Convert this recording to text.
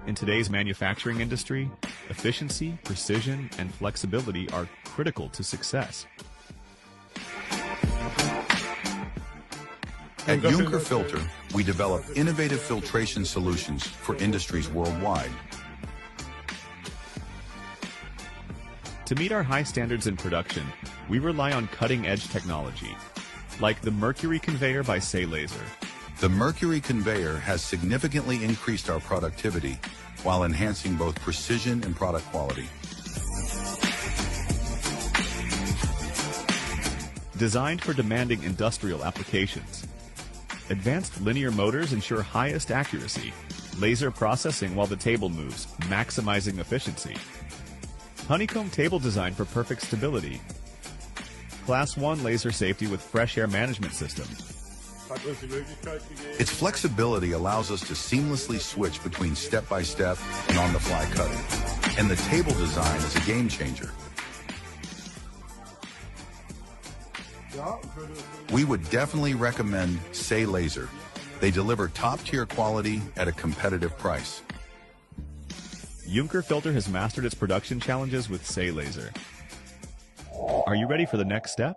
In today's manufacturing industry, efficiency, precision, and flexibility are critical to success. At Junker Filter, we develop innovative filtration solutions for industries worldwide. To meet our high standards in production, we rely on cutting-edge technology, like the Mercury Conveyor by Sei Laser. The Mercury Conveyor has significantly increased our productivity while enhancing both precision and product quality. Designed for demanding industrial applications, advanced linear motors ensure highest accuracy, laser processing while the table moves, maximizing efficiency. Honeycomb table design for perfect stability. Class 1 laser safety with fresh air management system. Its flexibility allows us to seamlessly switch between step-by-step and on-the-fly cutting. And the table design is a game changer. We would definitely recommend Sei Laser. They deliver top-tier quality at a competitive price. Junker Filter has mastered its production challenges with Sei Laser. Are you ready for the next step?